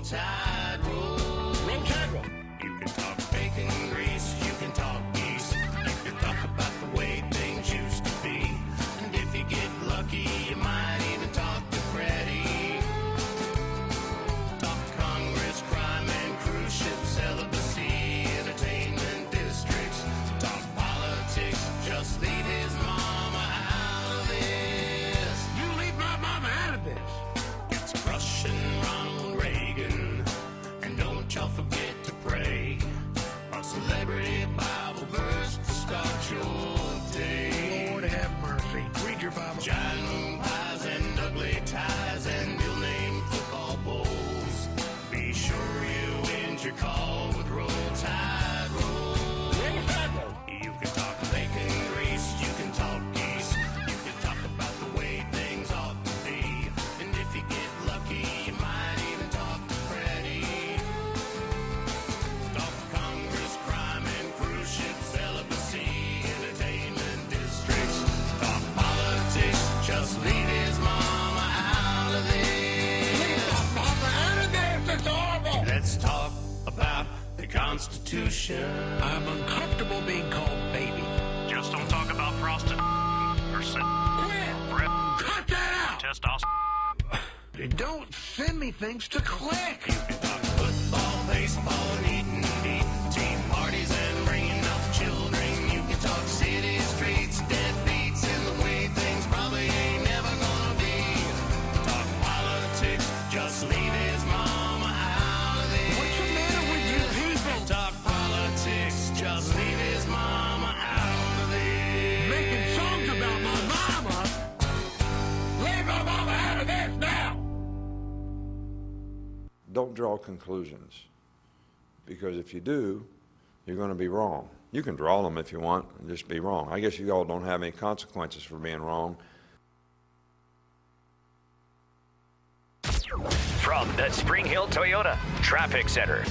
Tide roll. You can talk bacon grease, you can talk geese, you can talk about the way things used to be. And if you get lucky, you might even talk to Freddie. Talk Congress, crime and cruise ship celibacy, entertainment districts. Talk politics, just leave his mama out of this. You leave my mama out of this. It's crushing Ronald Reagan, and don't y'all forget to pray. A celebrity Bible verse to start your day. Lord have mercy. Read your Bible. Giant moon pies and ugly ties and ill-named football bowls. Be sure you end your call with Roll Tide Roll. You can talk bacon grease, you can talk geese, you can talk about the way things ought to be. And if you get lucky, you might even talk to Freddie. Talk Congress, crime and cruise ship celibacy, entertainment districts. Talk politics, just leave his mama out of this. Mama out of this. It's horrible. Let's talk about the Constitution. I'm uncomfortable being called baby. Just don't talk about frosted or bread, Cut that out. testosterone. Don't send me things to click. You can talk football, baseball, and eating meat, team parties and bringing up children. You can talk city streets, deadbeats, and the way things probably ain't never gonna be. Talk politics, just leave his mama out of this. What's the matter with you people? Talk politics, just leave his mama out of this. Making songs about my mama. Leave my mama out of this now. Don't draw conclusions, because if you do, you're going to be wrong. You can draw them if you want and just be wrong. I guess you all don't have any consequences for being wrong. From the Spring Hill Toyota Traffic Center.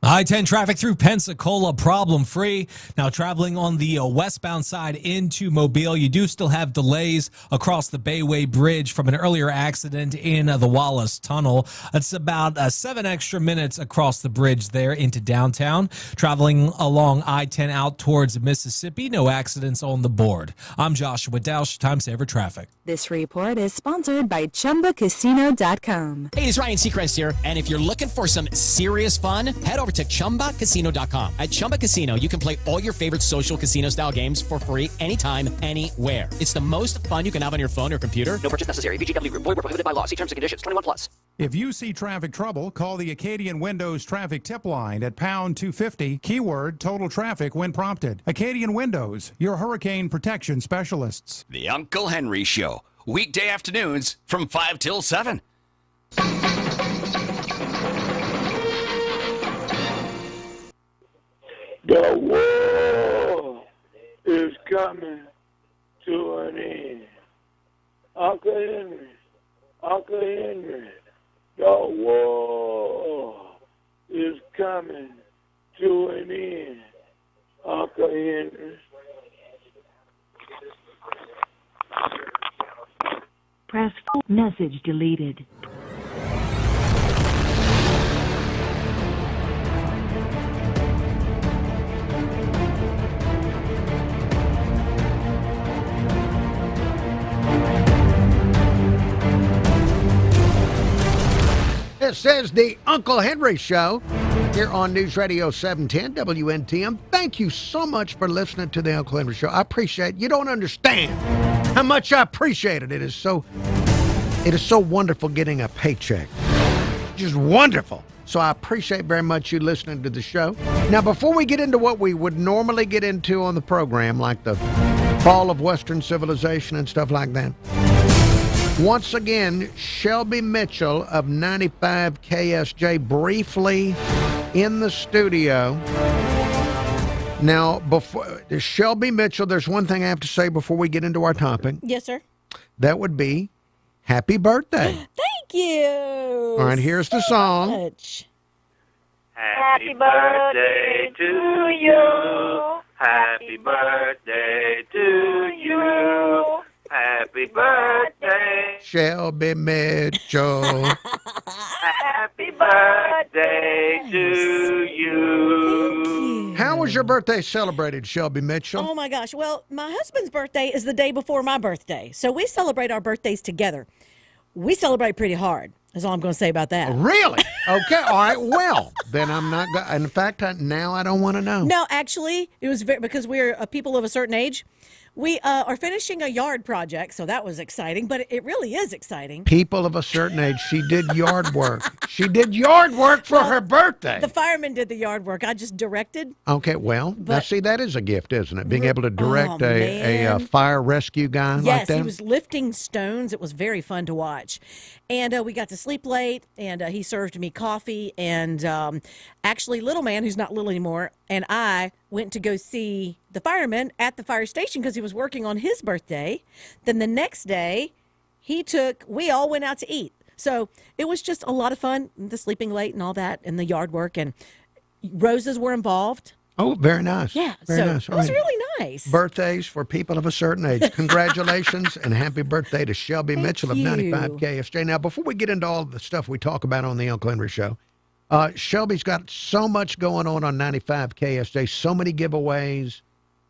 I-10 traffic through Pensacola problem-free. Now traveling on the westbound side into Mobile, you do still have delays across the Bayway Bridge from an earlier accident in the Wallace Tunnel. It's about 7 extra minutes across the bridge there into downtown. Traveling along I-10 out towards Mississippi, no accidents on the board. I'm Joshua Dausch, Time Saver Traffic. This report is sponsored by ChumbaCasino.com. Hey, it's Ryan Seacrest here, and if you're looking for some serious fun, head over to ChumbaCasino.com. At Chumba Casino, you can play all your favorite social casino-style games for free anytime, anywhere. It's the most fun you can have on your phone or computer. No purchase necessary. VGW Group. Void where prohibited by law. See terms and conditions. 21 plus. If you see traffic trouble, call the Acadian Windows traffic tip line at pound 250, keyword total traffic when prompted. Acadian Windows, your hurricane protection specialists. The Uncle Henry Show, weekday afternoons from 5 till 7. The war is coming to an end. Uncle Henry, the war is coming to an end. Uncle Henry. Press message deleted. This is the Uncle Henry Show here on News Radio 710 WNTM. Thank you so much for listening to the Uncle Henry Show. I appreciate it. You don't understand how much I appreciate it. It is so wonderful getting a paycheck. Just wonderful. So I appreciate very much you listening to the show. Now, before we get into what we would normally get into on the program, like the fall of Western civilization and stuff like that, once again, Shelby Mitchell of 95 KSJ briefly in the studio. Now, before Shelby Mitchell, there's one thing I have to say before we get into our topic. Yes, sir. That would be happy birthday. Thank you. All right, here's the song. Happy birthday to you. Happy birthday to you. Happy birthday. Shelby Mitchell. Happy birthday to you. How was your birthday celebrated, Shelby Mitchell? Oh my gosh. Well, my husband's birthday is the day before my birthday. So we celebrate our birthdays together. We celebrate pretty hard. That's all I'm going to say about that. Really? Okay. All right. Well, then I'm not going to. In fact, now I don't want to know. No, actually, it was because we're people of a certain age. We are finishing a yard project, so that was exciting, but it really is exciting. People of a certain age, she did yard work. She did yard work for her birthday. The fireman did the yard work. I just directed. Okay, well, now see, that is a gift, isn't it? Being able to direct a fire rescue guy like that. Yes, he was lifting stones. It was very fun to watch. And we got to sleep late, and he served me coffee. And actually, little man, who's not little anymore, and I went to go see the fireman at the fire station because he was working on his birthday. Then the next day, we all went out to eat. So it was just a lot of fun, the sleeping late and all that, and the yard work. And roses were involved. Oh, very nice. Yeah, very so nice. it was really nice. Birthdays for people of a certain age. Congratulations and happy birthday to Shelby Mitchell of 95 KSJ. Now, before we get into all the stuff we talk about on the Uncle Henry Show, Shelby's got so much going on 95 KSJ, so many giveaways,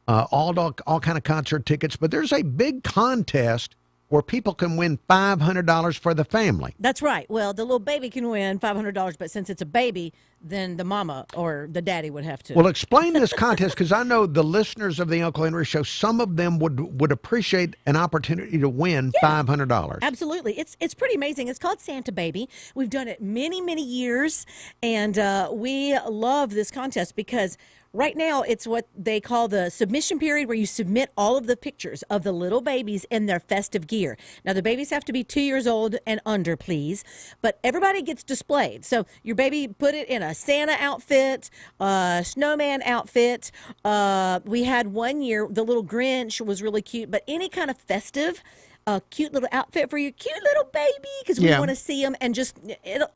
all kind of concert tickets, but there's a big contest where people can win $500 for the family. That's right. Well, the little baby can win $500, but since it's a baby, then the mama or the daddy would have to. Well, explain this contest, because I know the listeners of the Uncle Henry Show, some of them would appreciate an opportunity to win $500. Absolutely. It's pretty amazing. It's called Santa Baby. We've done it many, many years, and we love this contest because right now, it's what they call the submission period, where you submit all of the pictures of the little babies in their festive gear. Now, the babies have to be 2 years old and under, please, but everybody gets displayed. So your baby, put it in a Santa outfit, a snowman outfit. We had one year, the little Grinch was really cute, but any kind of festive, a cute little outfit for your cute little baby, because we want to see them, and just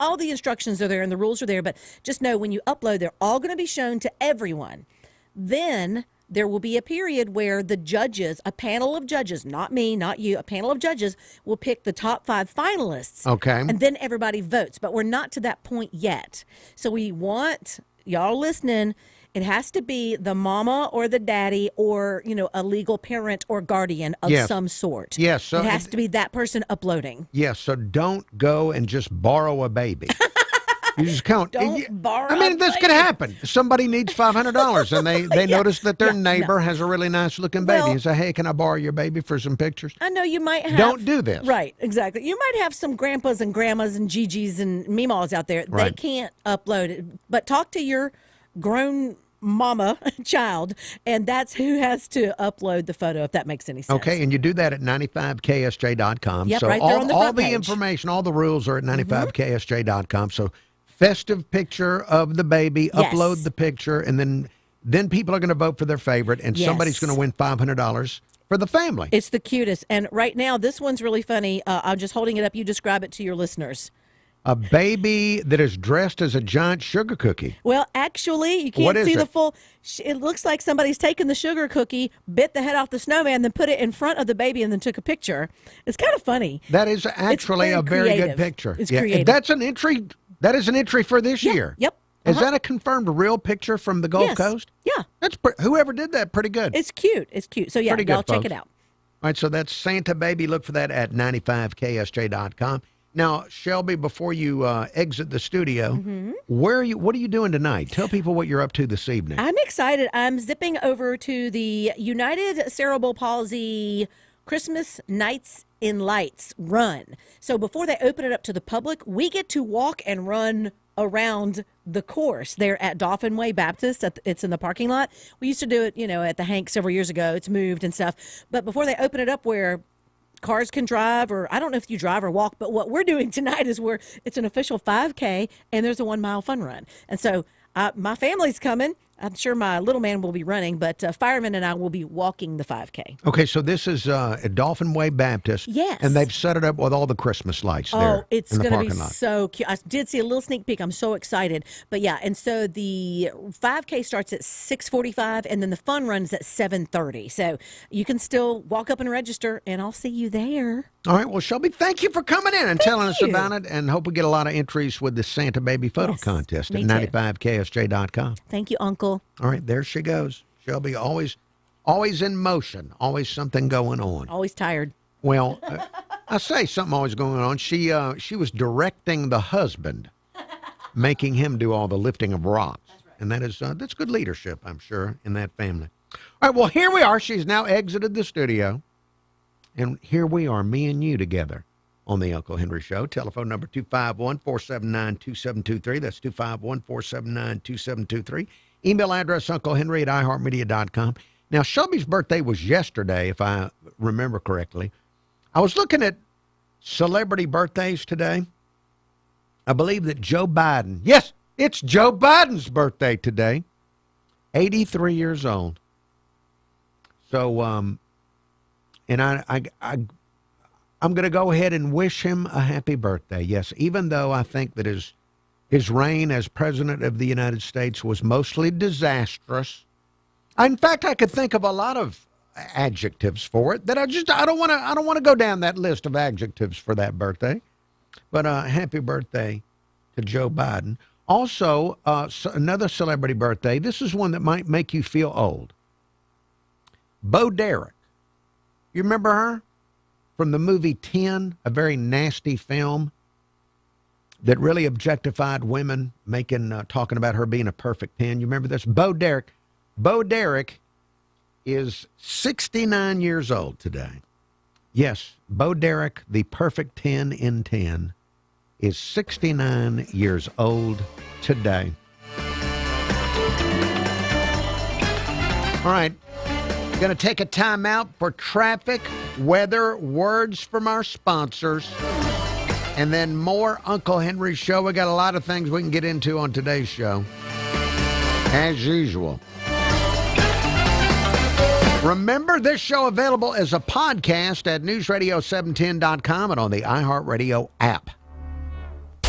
all the instructions are there and the rules are there, but just know when you upload, they're all going to be shown to everyone. Then there will be a period where the judges, a panel of judges, not me, not you, a panel of judges will pick the top 5 finalists. Okay. And then everybody votes, but we're not to that point yet. So we want y'all listening. It has to be the mama or the daddy or, a legal parent or guardian of some sort. Yes. So it has to be that person uploading. Yes. So don't go and just borrow a baby. You just count. Don't borrow. I mean, this could happen. Somebody needs $500 and they notice that their neighbor has a really nice looking baby and say, hey, can I borrow your baby for some pictures? I know you might have. Don't do this. Right, exactly. You might have some grandpas and grandmas and Gigi's and Meemaws out there. Right. They can't upload it. But talk to your grown mama child, and that's who has to upload the photo, if that makes any sense. Okay, and you do that at 95ksj.com. Yep, so right there all, on the all front the page. information, all the rules are at 95ksj.com. So festive picture of the baby, Yes. upload the picture, and then people are going to vote for their favorite, and somebody's going to win $500 for the family. It's the cutest. And right now, this one's really funny. I'm just holding it up. You describe it to your listeners. A baby that is dressed as a giant sugar cookie. Well, actually, you What can't is see the it? full. It looks like somebody's taken the sugar cookie, bit the head off the snowman, then put it in front of the baby, and then took a picture. It's kind of funny. That is actually a very creative. good picture. It's creative. That's an entry. That is an entry for this year. Yep. Is that a confirmed real picture from the Gulf Yes. Coast? Yeah. That's whoever did that. Pretty good. It's cute. It's cute. So yeah, Pretty good, y'all check folks. it out. All right, so that's Santa Baby. Look for that at 95ksj.com. Now, Shelby, before you exit the studio, what are you doing tonight? Tell people what you're up to this evening. I'm excited. I'm zipping over to the United Cerebral Palsy Christmas Nights in Lights run. So before they open it up to the public, we get to walk and run around the course there at Dauphin Way Baptist. It's in the parking lot. We used to do it, at the Hank several years ago. It's moved and stuff. But before they open it up where cars can drive, or I don't know if you drive or walk, but what we're doing tonight is it's an official 5K and there's a 1 mile fun run. And so my family's coming. I'm sure my little man will be running, but Fireman and I will be walking the 5K. Okay, so this is at Dolphin Way Baptist. Yes. And they've set it up with all the Christmas lights there. Oh, it's in the going to be parking lot. so cute. I did see a little sneak peek. I'm so excited. But yeah, and so the 5K starts at 6:45, and then the fun runs at 7:30. So you can still walk up and register, and I'll see you there. All right, well, Shelby, thank you for coming in and telling us about it, and hope we get a lot of entries with the Santa Baby photo contest at 95KSJ.com. Thank you, Uncle. All right, there she goes. Shelby, always in motion, always something going on. Always tired. Well, I say something always going on. She was directing the husband, making him do all the lifting of rocks. And that is that's good leadership, I'm sure, in that family. All right, well, here we are. She's now exited the studio. And here we are, me and you together on the Uncle Henry Show. Telephone number 251-479-2723. That's 251-479-2723. Email address unclehenry@iheartmedia.com. Now, Shelby's birthday was yesterday, if I remember correctly. I was looking at celebrity birthdays today. I believe that Joe Biden, yes, it's Joe Biden's birthday today, 83 years old. So, and I'm going to go ahead and wish him a happy birthday. Yes, even though I think that his reign as president of the United States was mostly disastrous. In fact, I could think of a lot of adjectives for it that I don't want to go down that list of adjectives for that birthday. But happy birthday to Joe Biden. Also, another celebrity birthday. This is one that might make you feel old. Bo Derek. You remember her from the movie 10, a very nasty film that really objectified women, talking about her being a perfect 10. You remember this? Bo Derek. Bo Derek is 69 years old today. Yes, Bo Derek, the perfect 10 in 10, is 69 years old today. All right. Going to take a time out for traffic, weather, words from our sponsors, and then more Uncle Henry Show. We got a lot of things we can get into on today's show, as usual. Remember, this show available as a podcast at newsradio710.com and on the iHeartRadio app.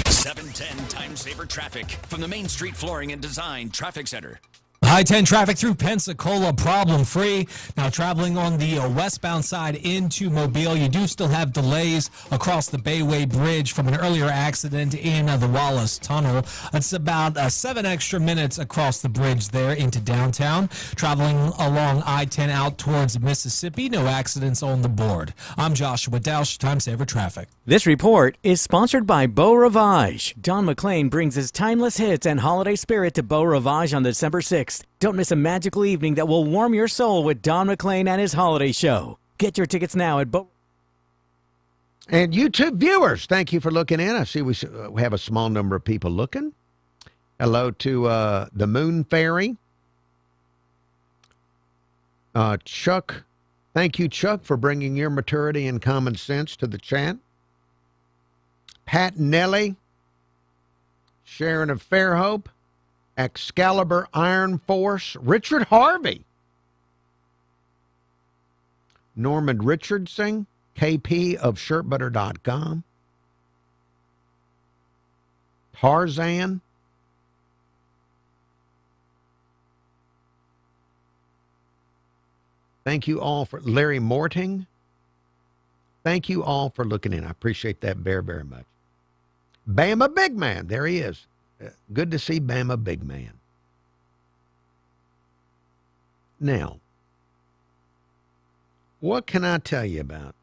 710 Time Saver Traffic from the Main Street Flooring and Design Traffic Center. I-10 traffic through Pensacola, problem-free. Now traveling on the westbound side into Mobile, you do still have delays across the Bayway Bridge from an earlier accident in the Wallace Tunnel. It's about 7 extra minutes across the bridge there into downtown. Traveling along I-10 out towards Mississippi, no accidents on the board. I'm Joshua Dausch, Time Saver Traffic. This report is sponsored by Beau Rivage. Don McLean brings his timeless hits and holiday spirit to Beau Rivage on December 6th. Don't miss a magical evening that will warm your soul with Don McLean and his holiday show. Get your tickets now at Beau. And YouTube viewers, thank you for looking in. I see we have a small number of people looking. Hello to the Moon Fairy. Chuck, thank you, Chuck, for bringing your maturity and common sense to the chat. Pat Nelly, Sharon of Fairhope, Excalibur Iron Force, Richard Harvey, Norman Richardson, KP of shirtbutter.com, Tarzan, thank you all for Larry Morting. Thank you all for looking in. I appreciate that very, very much. Bama Big Man, there he is. Good to see Bama Big Man. Now, what can I tell you about?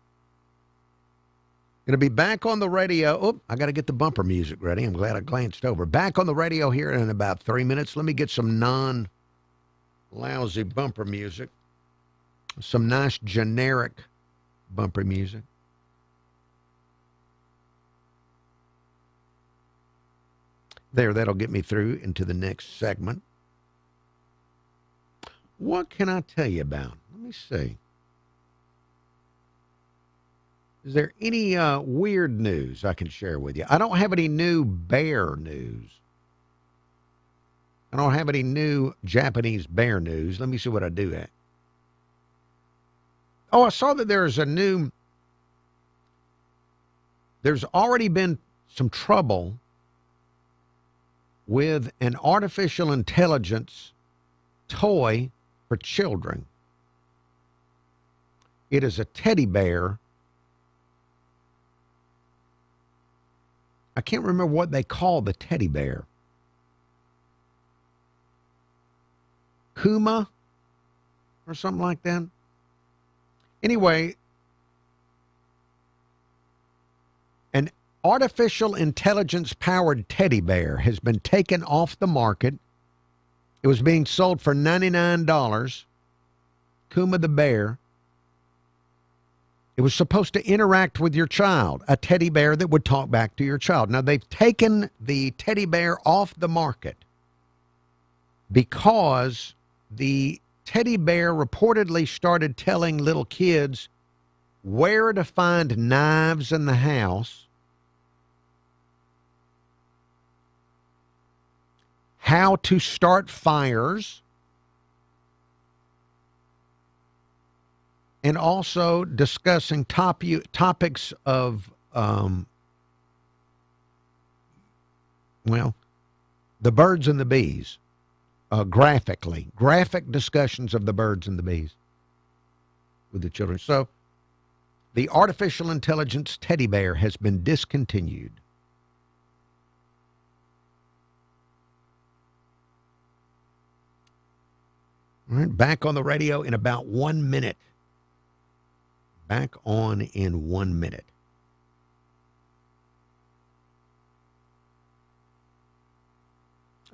Going to be back on the radio. Oh, I got to get the bumper music ready. I'm glad I glanced over. Back on the radio here in about 3 minutes. Let me get some non-lousy bumper music. Some nice generic bumper music. There, that'll get me through into the next segment. What can I tell you about? Let me see. Is there any weird news I can share with you? I don't have any new bear news. I don't have any new Japanese bear news. Let me see what I do at. Oh, I saw that there's already been some trouble with an artificial intelligence toy for children. It is a teddy bear. I can't remember what they call the teddy bear. Kuma or something like that. Anyway, an artificial intelligence-powered teddy bear has been taken off the market. It was being sold for $99. Kuma the bear. It was supposed to interact with your child, a teddy bear that would talk back to your child. Now, they've taken the teddy bear off the market because the teddy bear reportedly started telling little kids where to find knives in the house, how to start fires, and also discussing topics of, the birds and the bees. Graphic discussions of the birds and the bees with the children. So the artificial intelligence teddy bear has been discontinued. All right, back on the radio in about 1 minute. Back on in 1 minute.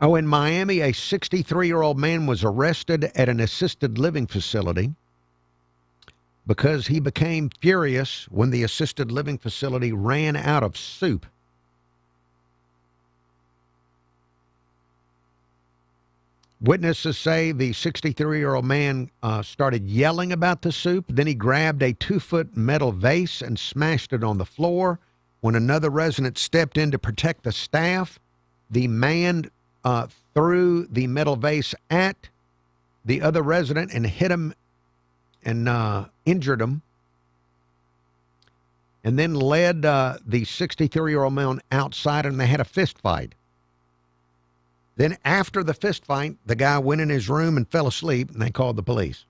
Oh, in Miami, a 63-year-old man was arrested at an assisted living facility because he became furious when the assisted living facility ran out of soup. Witnesses say the 63-year-old man started yelling about the soup. Then he grabbed a 2-foot metal vase and smashed it on the floor. When another resident stepped in to protect the staff, the man threw the metal vase at the other resident and hit him and injured him, and then led the 63-year-old man outside, and they had a fist fight. Then after the fist fight, the guy went in his room and fell asleep, and they called the police.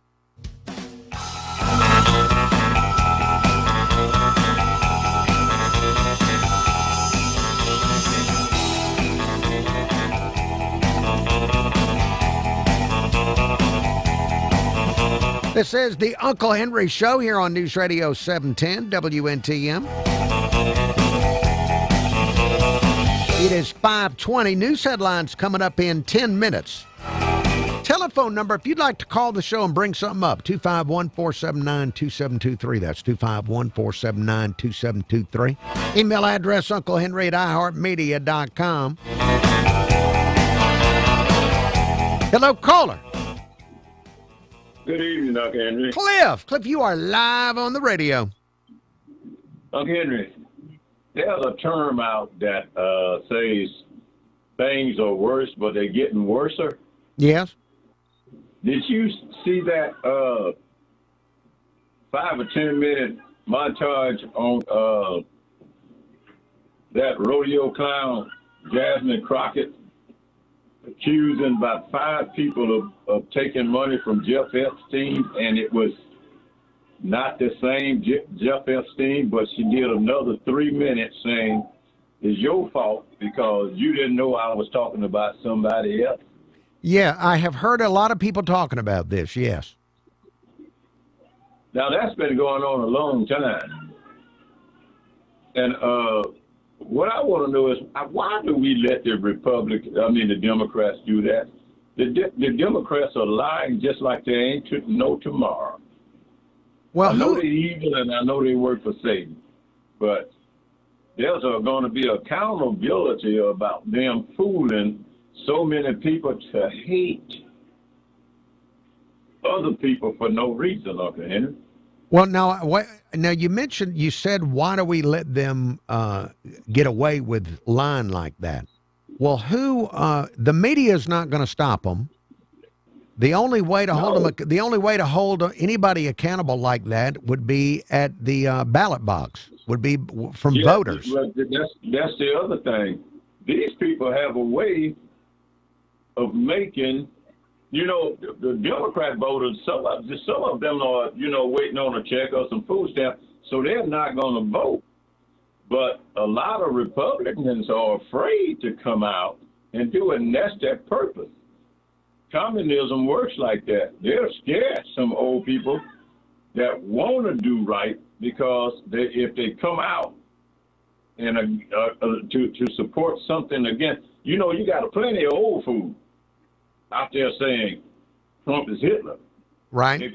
This is the Uncle Henry Show here on News Radio 710 WNTM. It is 5:20. News headlines coming up in 10 minutes. Telephone number, if you'd like to call the show and bring something up, 251-479-2723. That's 251-479-2723. Email address, unclehenry@iheartmedia.com. Hello, caller. Good evening, Uncle Henry. Cliff, you are live on the radio. Uncle Henry, there's a term out that says things are worse, but they're getting worser. Yes. Did you see that 5 or 10 minute montage on that rodeo clown, Jasmine Crockett, accusing about 5 people of taking money from Jeff Epstein, and it was not the same Jeff Epstein, but she did another 3 minutes saying, it's your fault because you didn't know I was talking about somebody else. Yeah, I have heard a lot of people talking about this, yes. Now, that's been going on a long time. And what I want to know is, why do we let the Democrats do that? The Democrats are lying just like they ain't no tomorrow. Well, I know they're evil and I know they work for Satan, but there's going to be accountability about them fooling so many people to hate other people for no reason, Uncle Henry. Well, now you said, why do we let them get away with lying like that? Well, the media is not going to stop them. The only way to hold anybody accountable like that would be at the ballot box. Would be from voters. That's the other thing. These people have a way of making, the Democrat voters. Some of them are, waiting on a check or some food stamp, so they're not going to vote. But a lot of Republicans are afraid to come out and do it, and that's their purpose. Communism works like that. They're scared, some old people that want to do right, because if they come out and to support something against, you got plenty of old food out there saying Trump is Hitler. Right. They're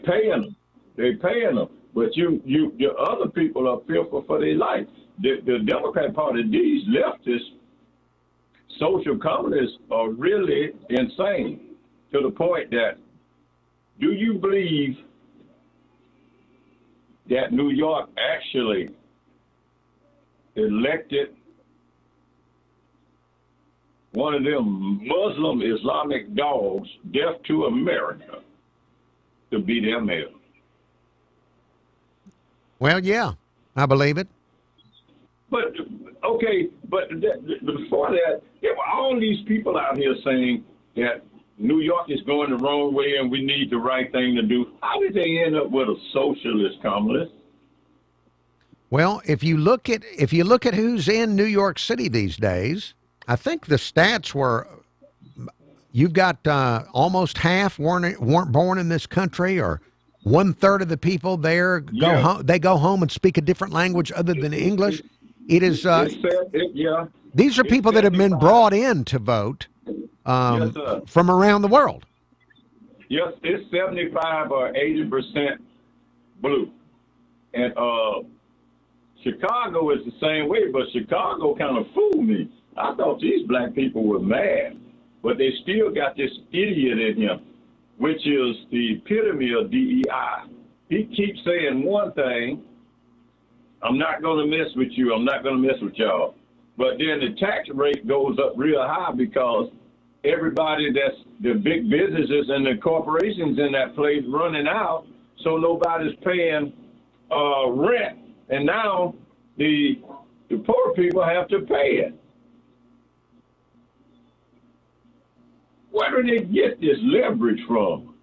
paying them. But the other people are fearful for their life. The Democrat Party, these leftist social communists are really insane, to the point that, do you believe that New York actually elected one of them Muslim Islamic dogs, Deaf to America, to be their mayor? Well, yeah, I believe it. But, okay, but before that, there were all these people out here saying that New York is going the wrong way and we need the right thing to do. How did they end up with a socialist communist? Well, if you look at who's in New York City these days, I think the stats were, you've got almost half weren't born in this country, or 1/3 of the people there go home. They go home and speak a different language other than English. It is. These are people that have been brought in to vote from around the world. Yes, it's 75 or 80% blue, and Chicago is the same way. But Chicago kind of fooled me. I thought these black people were mad, but they still got this idiot in him, which is the epitome of DEI. He keeps saying one thing: I'm not going to mess with you. I'm not going to mess with y'all. But then the tax rate goes up real high because everybody that's the big businesses and the corporations in that place running out, so nobody's paying rent. And now the poor people have to pay it. Where do they get this leverage from?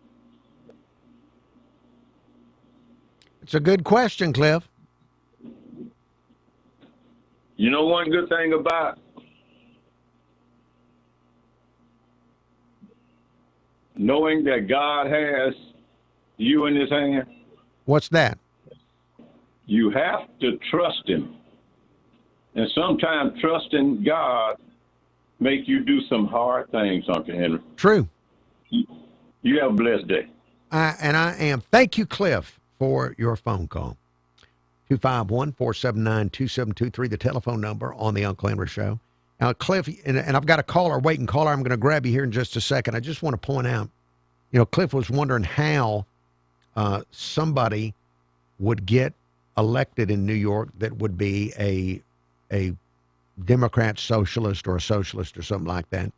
It's a good question, Cliff. You know one good thing about knowing that God has you in his hand? What's that? You have to trust him. And sometimes trusting God make you do some hard things, Uncle Henry. True. You have a blessed day. And I am. Thank you, Cliff, for your phone call. 251-479-2723, the telephone number on the Uncle Henry Show. Now, Cliff, and I've got a caller, waiting caller. I'm going to grab you here in just a second. I just want to point out, Cliff was wondering how somebody would get elected in New York that would be a Democrat socialist or a socialist or something like that.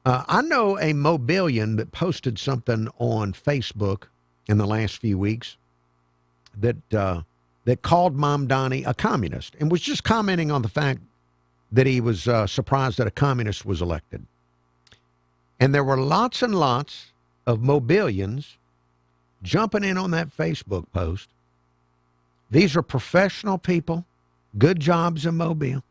I know a Mobilian that posted something on Facebook in the last few weeks that called Mamdani a communist and was just commenting on the fact that he was surprised that a communist was elected. And there were lots and lots of Mobilians jumping in on that Facebook post. These are professional people, good jobs in Mobile,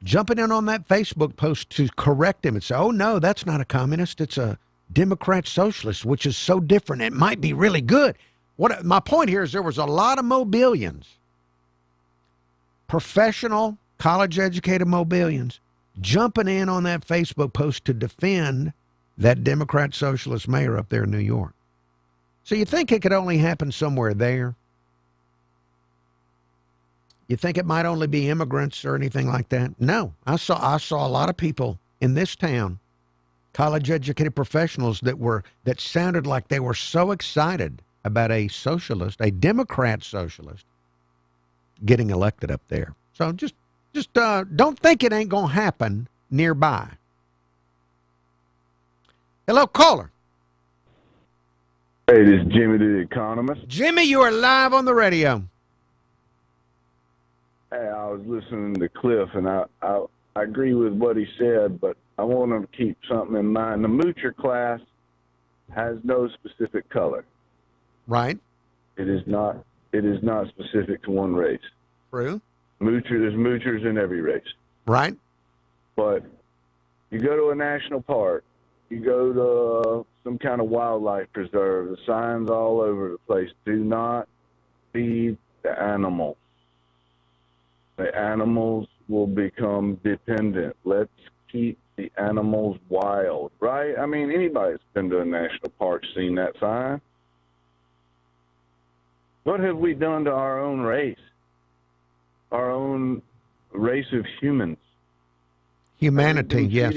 jumping in on that Facebook post to correct him and say, oh, no, that's not a communist. It's a Democrat socialist, which is so different. It might be really good. My point here is there was a lot of Mobilians, professional, college-educated Mobilians, jumping in on that Facebook post to defend that Democrat socialist mayor up there in New York. So you think it could only happen somewhere there? You think it might only be immigrants or anything like that? No. I saw a lot of people in this town, college-educated professionals that sounded like they were so excited about a socialist, a Democrat socialist, getting elected up there. So just Just don't think it ain't going to happen nearby. Hello, caller. Hey, this is Jimmy the Economist. Jimmy, you are live on the radio. Hey, I was listening to Cliff, and I agree with what he said, but I want him to keep something in mind. The moocher class has no specific color. Right. It is not specific to one race. True. There's moochers in every race. Right. But you go to a national park, you go to some kind of wildlife preserve, the signs all over the place, do not feed the animals. The animals will become dependent. Let's keep the animals wild, right? I mean, anybody that's been to a national park seen that sign. What have we done to our own race? Our own race of humans? Humanity, yes.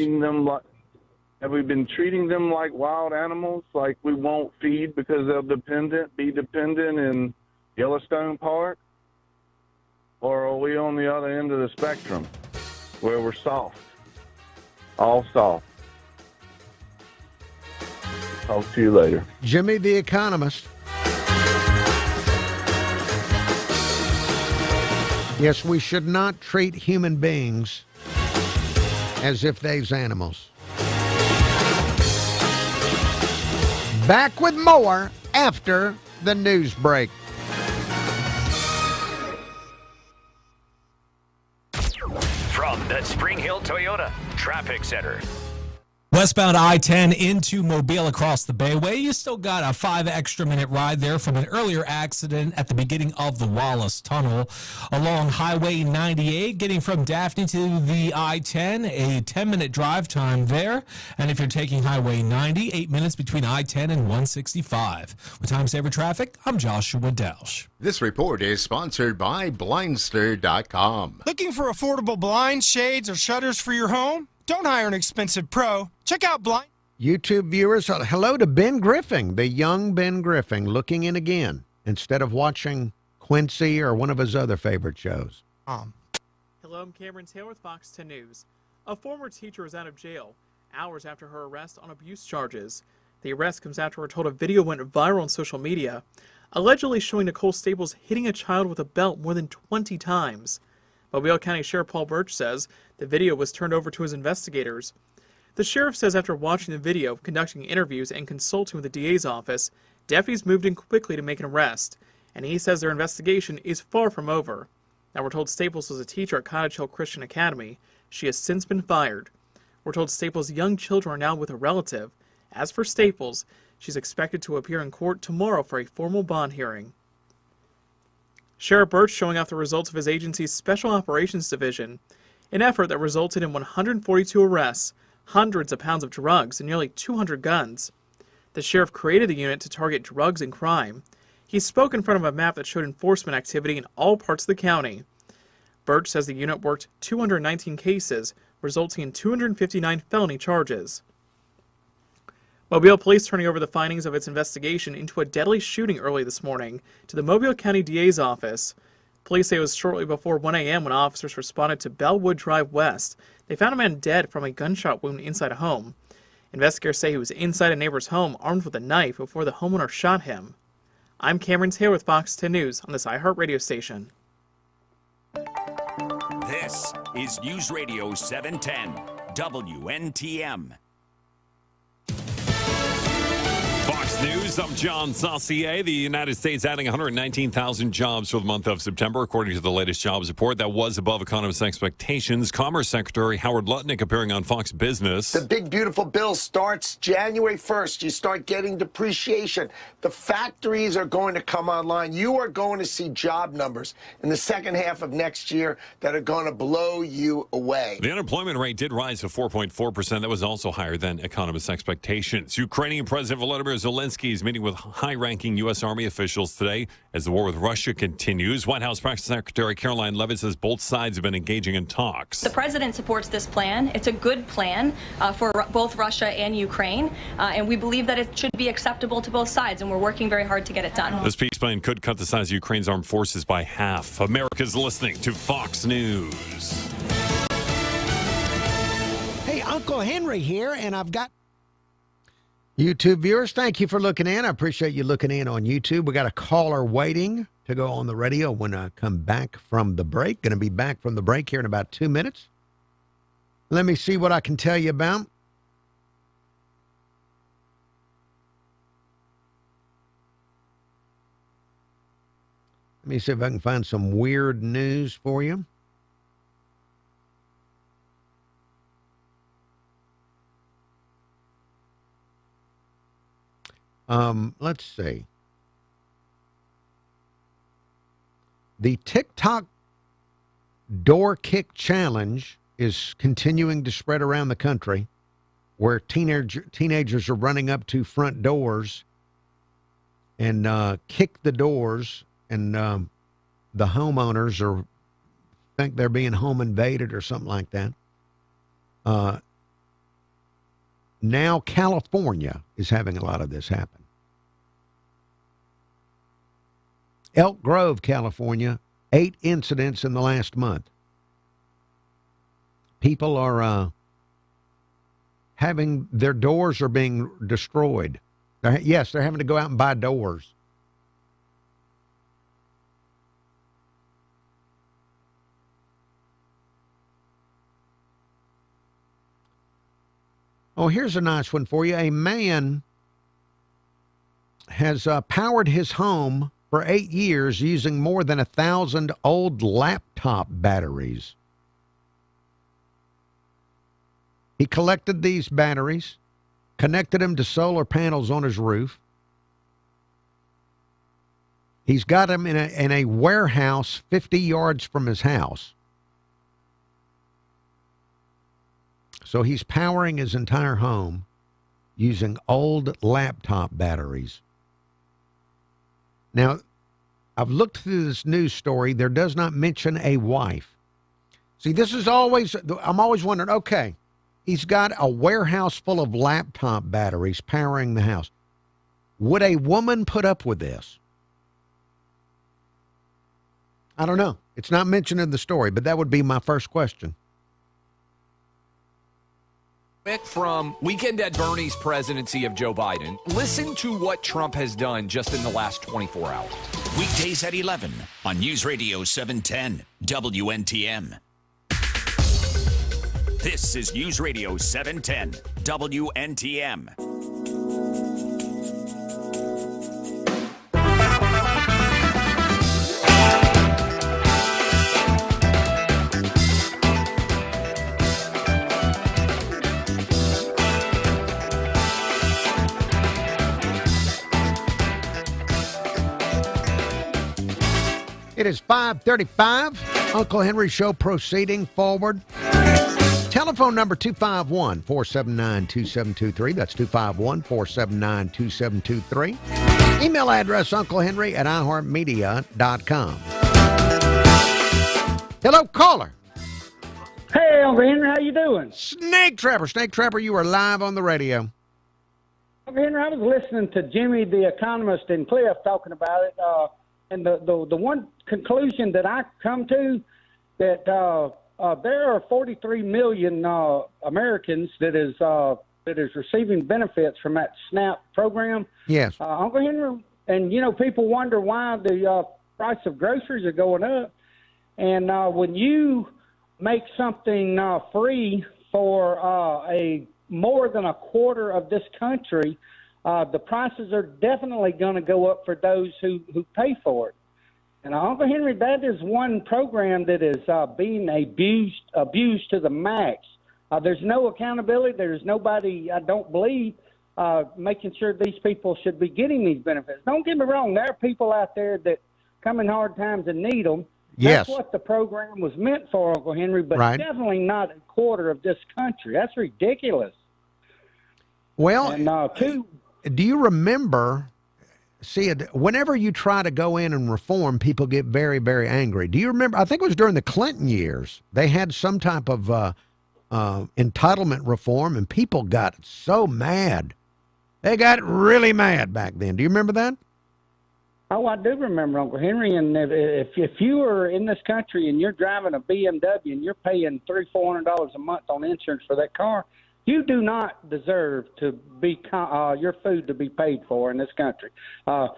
Have we been treating them like wild animals, like we won't feed because they'll be dependent in Yellowstone Park? Or are we on the other end of the spectrum where we're soft? All soft. Talk to you later. Jimmy the Economist. Yes, we should not treat human beings as if they's animals. Back with more after the news break. From the Spring Hill Toyota Traffic Center. Westbound I-10 into Mobile across the Bayway. You still got a 5 extra minute ride there from an earlier accident at the beginning of the Wallace Tunnel. Along Highway 98, getting from Daphne to the I-10, a 10-minute drive time there. And if you're taking Highway 90, 8 minutes between I-10 and 165. With Time Saver Traffic, I'm Joshua Delsh. This report is sponsored by Blindster.com. Looking for affordable blinds, shades, or shutters for your home? Don't hire an expensive pro. Check out Blind. YouTube viewers, hello to Ben Griffin, the young Ben Griffin, looking in again instead of watching Quincy or one of his other favorite shows. Hello, I'm Cameron Taylor with Fox 10 News. A former teacher is out of jail hours after her arrest on abuse charges. The arrest comes after we're told a video went viral on social media, allegedly showing Nicole Staples hitting a child with a belt more than 20 times. Mobile County Sheriff Paul Birch says the video was turned over to his investigators. The sheriff says after watching the video, conducting interviews, and consulting with the DA's office, deputies moved in quickly to make an arrest, and he says their investigation is far from over. Now we're told Staples was a teacher at Cottage Hill Christian Academy. She has since been fired. We're told Staples' young children are now with a relative. As for Staples, she's expected to appear in court tomorrow for a formal bond hearing. Sheriff Birch showing off the results of his agency's Special Operations Division, an effort that resulted in 142 arrests, hundreds of pounds of drugs, and nearly 200 guns. The sheriff created the unit to target drugs and crime. He spoke in front of a map that showed enforcement activity in all parts of the county. Birch says the unit worked 219 cases, resulting in 259 felony charges. Mobile Police turning over the findings of its investigation into a deadly shooting early this morning to the Mobile County DA's office. Police say it was shortly before 1 a.m. when officers responded to Bellwood Drive West. They found a man dead from a gunshot wound inside a home. Investigators say he was inside a neighbor's home armed with a knife before the homeowner shot him. I'm Cameron Taylor with Fox 10 News on this iHeart radio station. This is News Radio 710 WNTM. Fox News, I'm John Saucier. The United States adding 119,000 jobs for the month of September, according to the latest jobs report. That was above economists' expectations. Commerce Secretary Howard Lutnick appearing on Fox Business. The big, beautiful bill starts January 1st. You start getting depreciation. The factories are going to come online. You are going to see job numbers in the second half of next year that are going to blow you away. The unemployment rate did rise to 4.4%. That was also higher than economists' expectations. Ukrainian President Volodymyr Zelensky Zelensky is meeting with high-ranking U.S. Army officials today as the war with Russia continues. White House Press Secretary Caroline Leavitt says both sides have been engaging in talks. The president supports this plan. It's a good plan for both Russia and Ukraine, and we believe that it should be acceptable to both sides, and we're working very hard to get it done. This peace plan could cut the size of Ukraine's armed forces by half. America's listening to Fox News. Hey, Uncle Henry here, and I've got YouTube viewers. Thank you for looking in. I appreciate you looking in on YouTube. We got a caller waiting to go on the radio when I come back from the break. Going to be back from the break here in about 2 minutes. Let me see what I can tell you about. Let me see if I can find some weird news for you. Let's see. The TikTok door kick challenge is continuing to spread around the country, where teenagers are running up to front doors and kick the doors, and the homeowners think they're being home invaded or something like that. Now California is having a lot of this happen. Elk Grove, California, 8 incidents in the last month. People are having their doors are being destroyed. They're having to go out and buy doors. Oh, here's a nice one for you. A man has powered his home for 8 years using more than 1,000 old laptop batteries. He collected these batteries, connected them to solar panels on his roof. He's got them in a warehouse 50 yards from his house. So he's powering his entire home using old laptop batteries. Now, I've looked through this news story. There does not mention a wife. See, this is always, I'm always wondering, okay, he's got a warehouse full of laptop batteries powering the house. Would a woman put up with this? I don't know. It's not mentioned in the story, but that would be my first question. From Weekend at Bernie's presidency of Joe Biden, listen to what Trump has done just in the last 24 hours. Weekdays at 11 on News Radio 710 WNTM. This is News Radio 710 WNTM. It is 5:35. Uncle Henry Show proceeding forward. Telephone number 251-479-2723. That's 251-479-2723. Email address unclehenry@iheartmedia.com. Hello, caller. Hey, Uncle Henry, how you doing? Snake Trapper, you are live on the radio. Uncle Henry, I was listening to Jimmy, the economist, and Cliff talking about it. And the one conclusion that I come to, that there are 43 million Americans that is receiving benefits from that SNAP program. Yes. Uncle Henry, and people wonder why the price of groceries are going up. And when you make something free for a more than a quarter of this country, the prices are definitely going to go up for those who pay for it. And Uncle Henry, that is one program that is being abused to the max. There's no accountability. There's nobody, I don't believe, making sure these people should be getting these benefits. Don't get me wrong. There are people out there that come in hard times and need them. Yes. That's what the program was meant for, Uncle Henry, but Right. definitely not a quarter of this country. That's ridiculous. Well, and do you remember? See, whenever you try to go in and reform, people get very, very angry. Do you remember? I think it was during the Clinton years. They had some type of entitlement reform, and people got so mad. They got really mad back then. Do you remember that? Oh, I do remember, Uncle Henry. And if you are in this country and you're driving a BMW and you're paying $300-400 a month on insurance for that car, you do not deserve to be your food to be paid for in this country. Uncle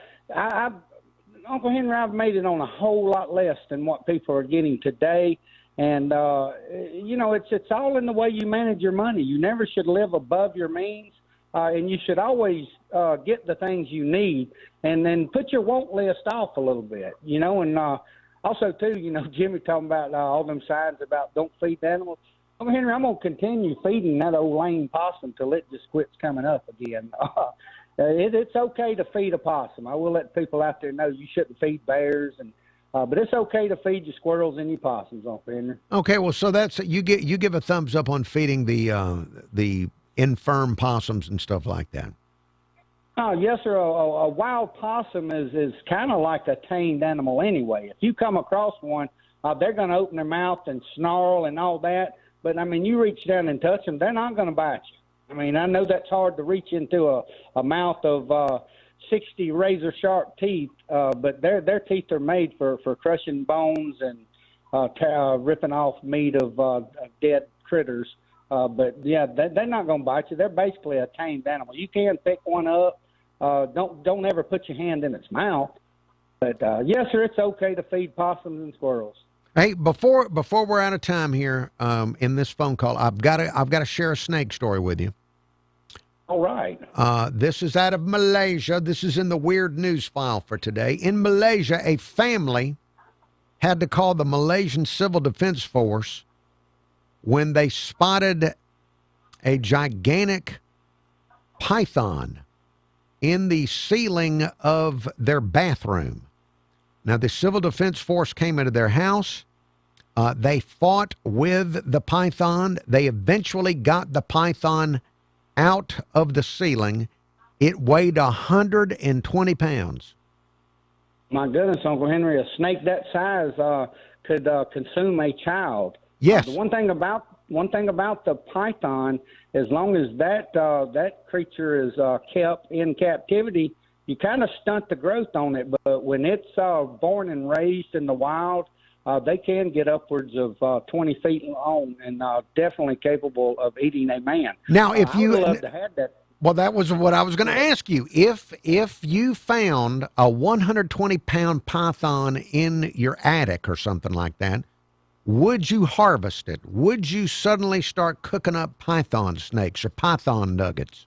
Henry, I've made it on a whole lot less than what people are getting today. And, it's all in the way you manage your money. You never should live above your means, and you should always get the things you need and then put your want list off a little bit, and also, too, Jimmy talking about all them signs about don't feed the animals. Uncle Henry, I'm going to continue feeding that old lame possum till it just quits coming up again. It's okay to feed a possum. I will let people out there know you shouldn't feed bears, but it's okay to feed your squirrels and your possums, Uncle Henry. Okay, well, so that's you give a thumbs up on feeding the infirm possums and stuff like that. Yes, sir. A wild possum is kind of like a tamed animal anyway. If you come across one, they're going to open their mouth and snarl and all that. But, I mean, you reach down and touch them, they're not going to bite you. I mean, I know that's hard to reach into a mouth of 60 razor-sharp teeth, but their teeth are made for crushing bones and ripping off meat of dead critters. But, yeah, they're not going to bite you. They're basically a tamed animal. You can pick one up. Don't ever put your hand in its mouth. But, yes, sir, it's okay to feed possums and squirrels. Hey, before we're out of time here in this phone call, I've got to share a snake story with you. All right. This is out of Malaysia. This is in the weird news file for today. In Malaysia, a family had to call the Malaysian Civil Defense Force when they spotted a gigantic python in the ceiling of their bathroom. Now, the Civil Defense Force came into their house. They fought with the python. They eventually got the python out of the ceiling. It weighed 120 pounds. My goodness, Uncle Henry, a snake that size could consume a child. Yes. The one thing about the python, as long as that creature is kept in captivity, you kind of stunt the growth on it. But when it's born and raised in the wild, they can get upwards of 20 feet long and definitely capable of eating a man. Now, if you I would love to have that. Well, that was what I was going to ask you. If you found a 120-pound python in your attic or something like that, would you harvest it? Would you suddenly start cooking up python snakes or python nuggets?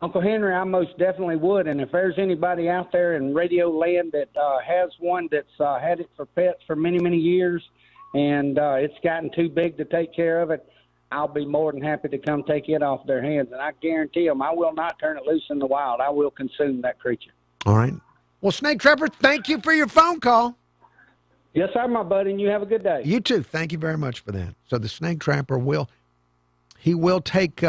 Uncle Henry, I most definitely would. And if there's anybody out there in radio land that has one that's had it for pets for many, many years and it's gotten too big to take care of it, I'll be more than happy to come take it off their hands. And I guarantee them I will not turn it loose in the wild. I will consume that creature. All right. Well, Snake Trapper, thank you for your phone call. Yes, sir, my buddy, and you have a good day. You too. Thank you very much for that. So the Snake Trapper will take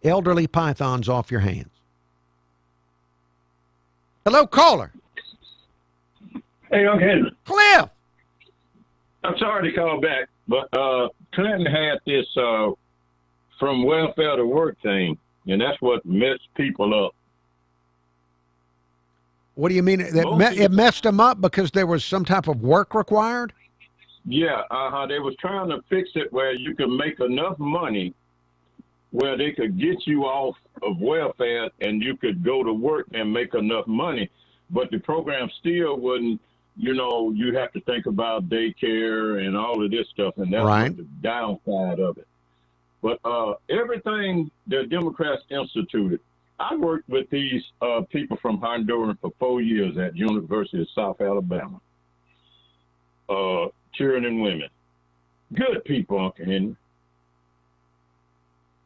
elderly pythons off your hands. Hello, caller. Hey, Uncle Henry. Cliff. I'm sorry to call back, but Clinton had this from welfare to work thing, and that's what messed people up. What do you mean? It messed them up because there was some type of work required? Yeah, they was trying to fix it where you could make enough money where they could get you off of welfare and you could go to work and make enough money. But the program still wouldn't, you have to think about daycare and all of this stuff, and that's right. The downside of it. But everything the Democrats instituted, I worked with these people from Honduras for 4 years at University of South Alabama, children and women. Good people, Uncle Henry.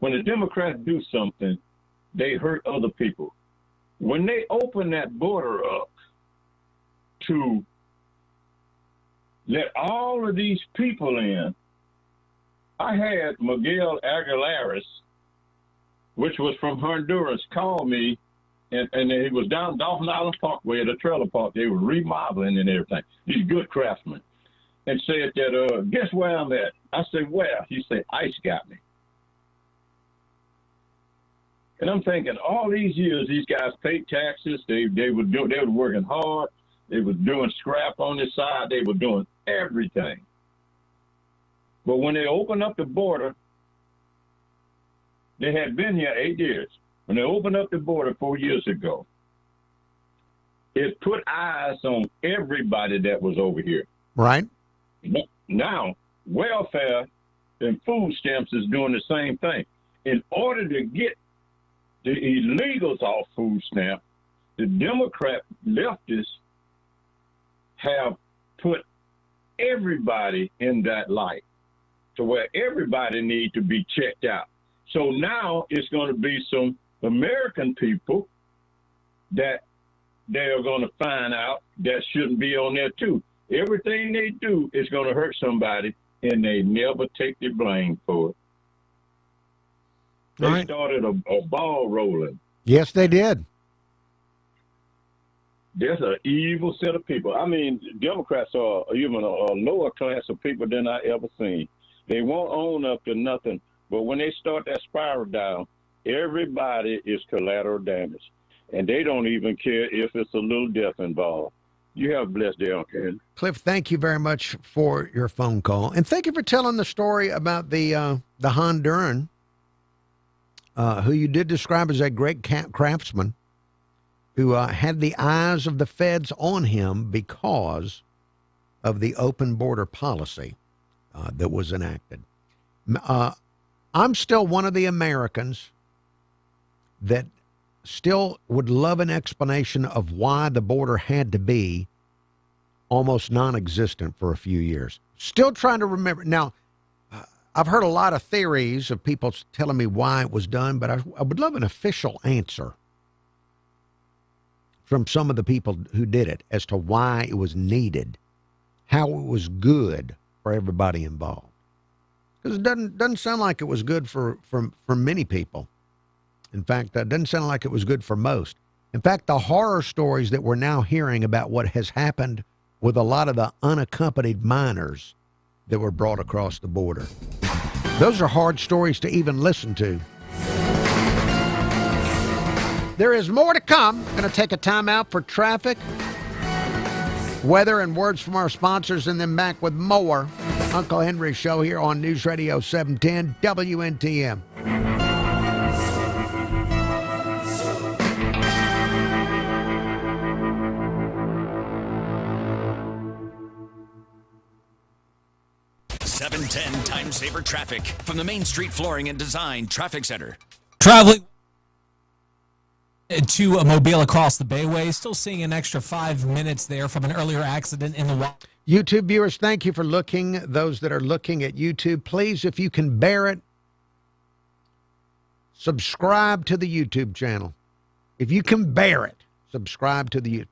When the Democrats do something, they hurt other people. When they open that border up to let all of these people in, I had Miguel Aguilares which was from Honduras, called me, and it was down Dolphin Island Parkway at a trailer park. They were remodeling and everything. These good craftsmen. And said that, guess where I'm at? I said, where? He said, ICE got me. And I'm thinking, all these years, these guys paid taxes. They were working hard. They were doing scrap on the side. They were doing everything. But when they opened up the border, they had been here 8 years. When they opened up the border 4 years ago, it put eyes on everybody that was over here. Right. Now, welfare and food stamps is doing the same thing. In order to get the illegals off food stamp, the Democrat leftists have put everybody in that light to where everybody needs to be checked out. So now it's going to be some American people that they are going to find out that shouldn't be on there too. Everything they do is going to hurt somebody, and they never take the blame for it. They started a ball rolling. Yes, they did. There's an evil set of people. I mean, Democrats are even a lower class of people than I ever seen. They won't own up to nothing, but when they start that spiral down, everybody is collateral damage, and they don't even care if it's a little death involved. You have a blessed day, Uncle Henry. Cliff, thank you very much for your phone call, and thank you for telling the story about the Honduran, who you did describe as a great craftsman, who had the eyes of the feds on him because of the open border policy that was enacted. I'm still one of the Americans that still would love an explanation of why the border had to be almost non-existent for a few years. Still trying to remember. Now, I've heard a lot of theories of people telling me why it was done, but I would love an official answer from some of the people who did it as to why it was needed, how it was good for everybody involved. Because it doesn't sound like it was good for many people. In fact, that doesn't sound like it was good for most. In fact, the horror stories that we're now hearing about what has happened with a lot of the unaccompanied minors that were brought across the border, those are hard stories to even listen to. There is more to come. Going to take a time out for traffic, weather, and words from our sponsors, and then back with more Uncle Henry Show here on News Radio 710 WNTM. Time saver traffic from the Main Street Flooring and Design Traffic Center. Traveling to Mobile across the Bayway, still seeing an extra 5 minutes there from an earlier accident in the YouTube viewers, thank you for looking. Those that are looking at YouTube, please, if you can bear it, subscribe to the YouTube channel. If you can bear it, subscribe to the YouTube.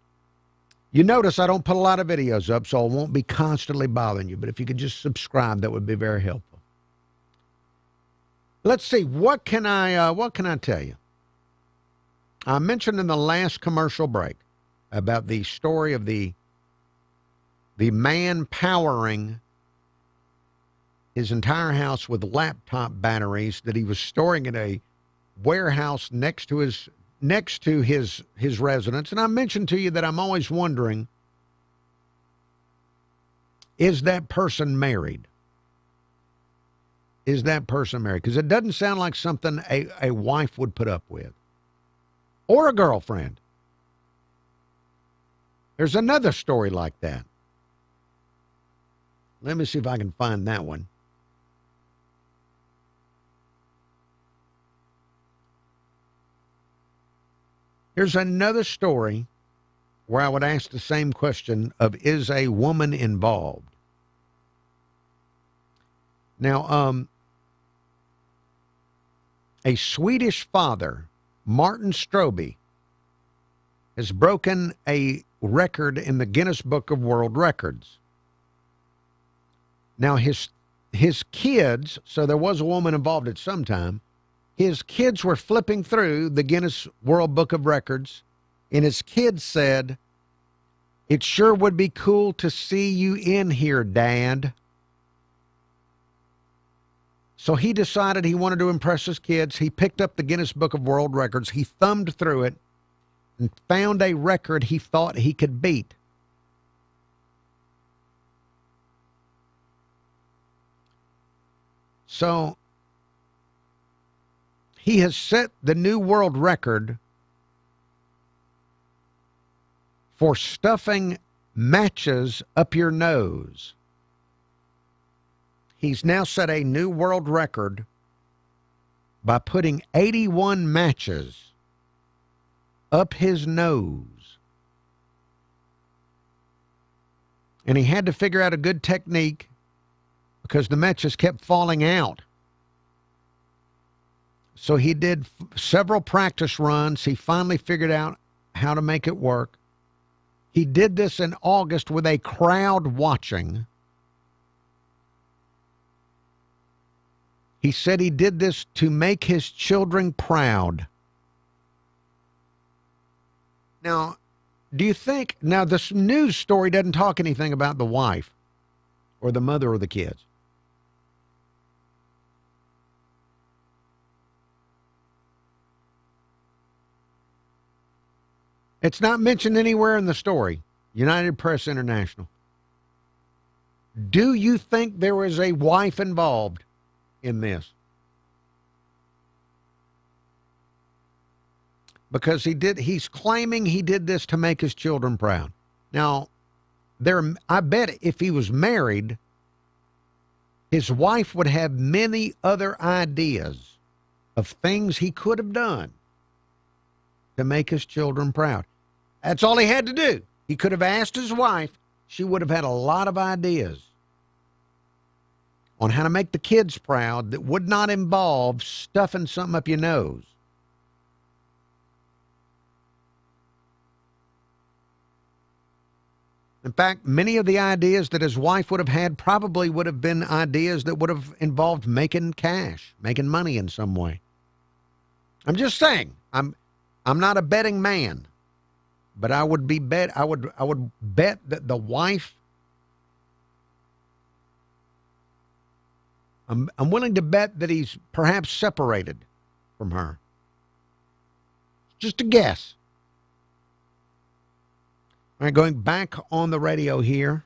You notice I don't put a lot of videos up, so I won't be constantly bothering you. But if you could just subscribe, that would be very helpful. Let's see. What can I tell you? I mentioned in the last commercial break about the story of the man powering his entire house with laptop batteries that he was storing in a warehouse next to his residence. And I mentioned to you that I'm always wondering, is that person married? Is that person married? Because it doesn't sound like something a wife would put up with. Or a girlfriend. There's another story like that. Let me see if I can find that one. Here's another story where I would ask the same question of, is a woman involved? Now, a Swedish father, Martin Strobe, has broken a record in the Guinness Book of World Records. Now, his kids, so there was a woman involved at some time, his kids were flipping through the Guinness World Book of Records, and his kids said, "It sure would be cool to see you in here, Dad." So he decided he wanted to impress his kids. He picked up the Guinness Book of World Records. He thumbed through it and found a record he thought he could beat. So he has set the new world record for stuffing matches up your nose. He's now set a new world record by putting 81 matches up his nose. And he had to figure out a good technique because the matches kept falling out. So he did several practice runs. He finally figured out how to make it work. He did this in August with a crowd watching. He said he did this to make his children proud. Now, do you think, now this news story doesn't talk anything about the wife or the mother of the kids. It's not mentioned anywhere in the story. United Press International. Do you think there was a wife involved in this? Because he's claiming he did this to make his children proud. Now, I bet if he was married, his wife would have many other ideas of things he could have done to make his children proud. That's all he had to do. He could have asked his wife. She would have had a lot of ideas on how to make the kids proud that would not involve stuffing something up your nose. In fact, many of the ideas that his wife would have had probably would have been ideas that would have involved making cash, making money in some way. I'm just saying, I'm not a betting man. But I would bet that the wife, I'm willing to bet that he's perhaps separated from her. Just a guess. All right, going back on the radio here.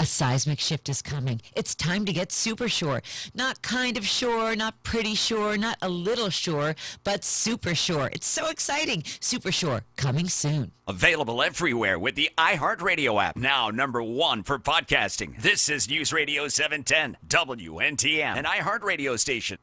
A seismic shift is coming. It's time to get super sure. Not kind of sure, not pretty sure, not a little sure, but super sure. It's so exciting. Super sure, coming soon. Available everywhere with the iHeartRadio app. Now #1 for podcasting. This is News Radio 710, WNTM, an iHeartRadio station.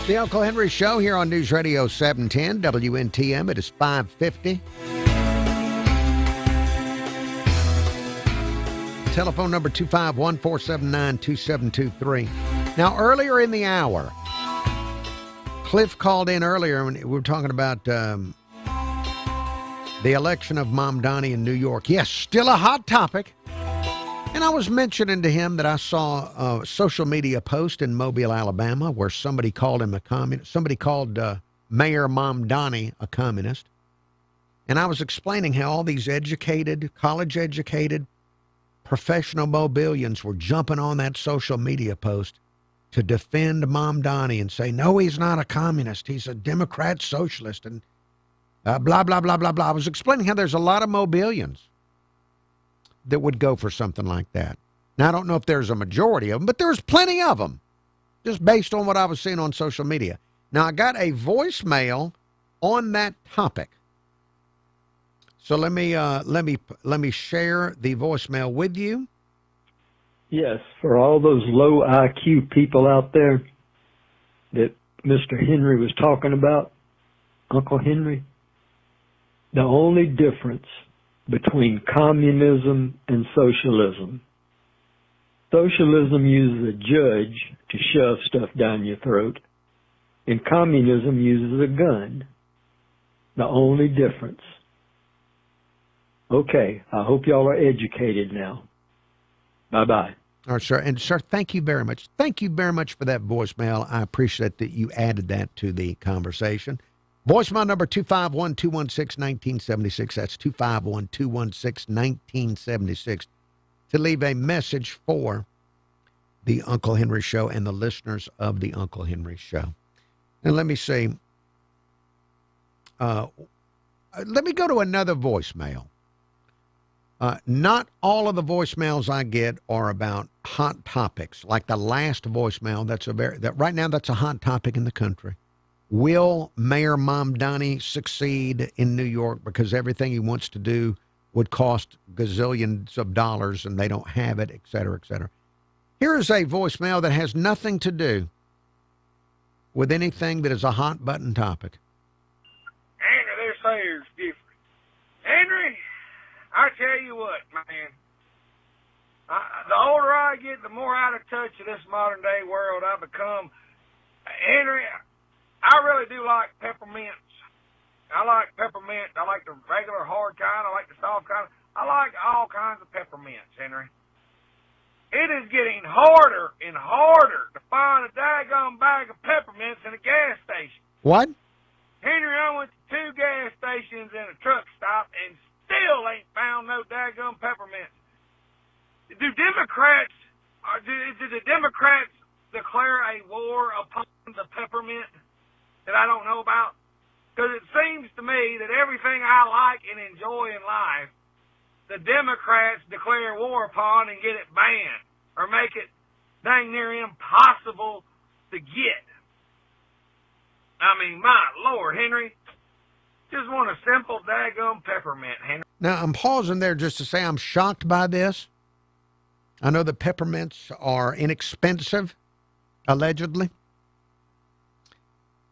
The Uncle Henry Show here on News Radio 710 WNTM. It is 5:50. Telephone number 251-479-2723. Now, earlier in the hour, Cliff called in earlier when we were talking about the election of Mamdani in New York. Yes, still a hot topic. And I was mentioning to him that I saw a social media post in Mobile, Alabama, where somebody called him a communist. Somebody called Mayor Mamdani a communist. And I was explaining how all these educated, college-educated, professional Mobilians were jumping on that social media post to defend Mamdani and say, no, he's not a communist. He's a Democrat socialist and blah, blah, blah, blah, blah. I was explaining how there's a lot of Mobilians that would go for something like that. Now, I don't know if there's a majority of them, but there's plenty of them, just based on what I was seeing on social media. Now, I got a voicemail on that topic. So let me share the voicemail with you. Yes, for all those low IQ people out there that Mr. Henry was talking about, Uncle Henry, the only difference between communism and socialism Socialism uses a judge to shove stuff down your throat, and communism uses a gun. The only difference. Okay, I hope y'all are educated now. Bye-bye. All right, sir. And, sir, thank you very much. Thank you very much for that voicemail. I appreciate that you added that to the conversation. Voicemail number 251-216-1976. That's 251-216-1976 to leave a message for the Uncle Henry Show and the listeners of the Uncle Henry Show. And let me see. Let me go to another voicemail. Not all of the voicemails I get are about hot topics. Like the last voicemail, right now that's a hot topic in the country. Will Mayor Mamdani succeed in New York because everything he wants to do would cost gazillions of dollars and they don't have it, et cetera, et cetera. Here is a voicemail that has nothing to do with anything that is a hot button topic. Henry, their Sayers different. Henry, I tell you what, man. The older I get, the more out of touch of this modern day world I become. Henry, I really do like peppermints. I like peppermint. I like the regular hard kind. I like the soft kind. I like all kinds of peppermints, Henry. It is getting harder and harder to find a daggone bag of peppermints in a gas station. What? Henry, I went to 2 gas stations and a truck stop and still ain't found no daggone peppermints. Do the Democrats declare a war upon the peppermint that I don't know about? Because it seems to me that everything I like and enjoy in life, the Democrats declare war upon and get it banned or make it dang near impossible to get. I mean, my Lord, Henry, just want a simple daggone peppermint, Henry. Now, I'm pausing there just to say I'm shocked by this. I know the peppermints are inexpensive, allegedly.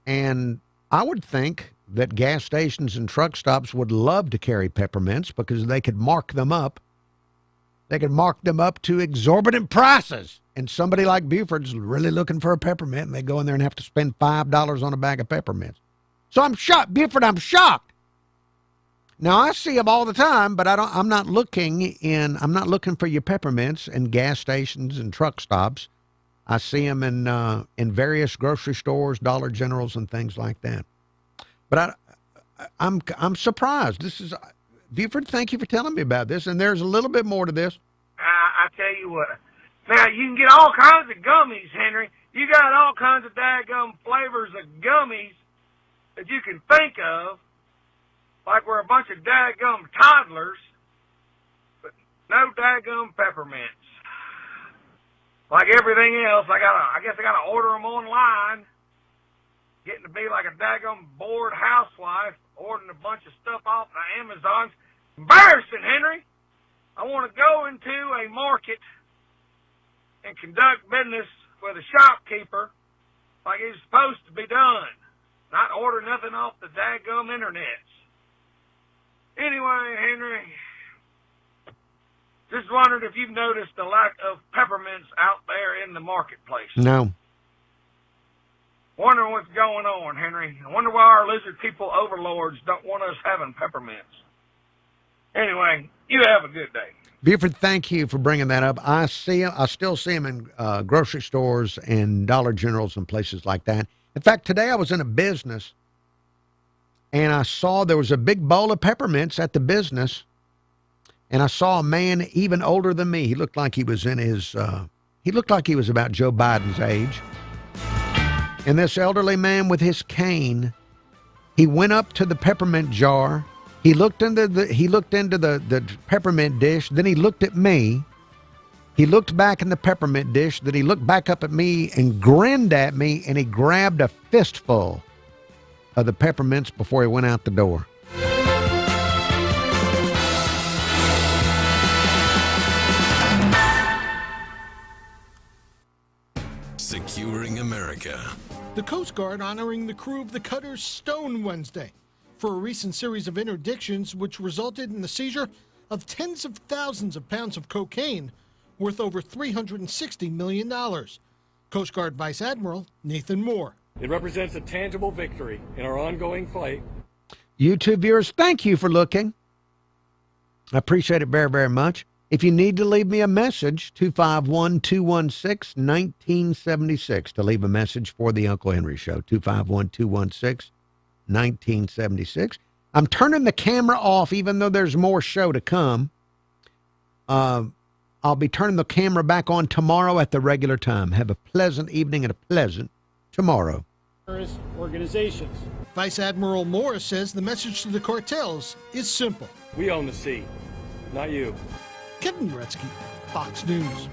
And I would think that gas stations and truck stops would love to carry peppermints because they could mark them up. They could mark them up to exorbitant prices. And somebody like Buford's really looking for a peppermint, and they go in there and have to spend $5 on a bag of peppermints. So I'm shocked. Buford, I'm shocked. Now, I see them all the time, but I'm not looking for your peppermints in gas stations and truck stops. I see them in various grocery stores, Dollar Generals, and things like that. But I'm surprised. This is Buford. Thank you for telling me about this. And there's a little bit more to this. I tell you what. Now you can get all kinds of gummies, Henry. You got all kinds of daggum flavors of gummies that you can think of, like we're a bunch of daggum toddlers, but no daggum peppermints. Like everything else, I guess I gotta order them online. Getting to be like a daggum bored housewife, ordering a bunch of stuff off the Amazons. Embarrassing, Henry. I want to go into a market and conduct business with a shopkeeper like it's supposed to be done. Not order nothing off the daggum internets. Anyway, Henry, just wondered if you've noticed the lack of peppermints out there in the marketplace. No. Wondering what's going on, Henry. I wonder why our lizard people overlords don't want us having peppermints. Anyway, you have a good day. Buford, thank you for bringing that up. I still see them in grocery stores and Dollar Generals and places like that. In fact, today I was in a business and I saw there was a big bowl of peppermints at the business, and I saw a man even older than me. He looked like he was about Joe Biden's age. And this elderly man with his cane, he went up to the peppermint jar. He looked into the peppermint dish. Then he looked at me. He looked back in the peppermint dish. Then he looked back up at me and grinned at me. And he grabbed a fistful of the peppermints before he went out the door. Securing America. The Coast Guard honoring the crew of the cutter Stone Wednesday for a recent series of interdictions which resulted in the seizure of tens of thousands of pounds of cocaine worth over $360 million. Coast Guard Vice Admiral Nathan Moore. It represents a tangible victory in our ongoing fight. YouTube viewers, thank you for looking. I appreciate it very, very much. If you need to leave me a message, 251-216-1976 to leave a message for the Uncle Henry Show, 251-216-1976. I'm turning the camera off, even though there's more show to come. I'll be turning the camera back on tomorrow at the regular time. Have a pleasant evening and a pleasant tomorrow. Terrorist organizations. Vice Admiral Morris says the message to the cartels is simple. We own the sea, not you. Kevin Gretzky, Fox News.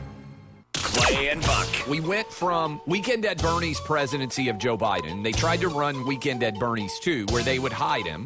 Clay and Buck. We went from Weekend at Bernie's presidency of Joe Biden. They tried to run Weekend at Bernie's too, where they would hide him.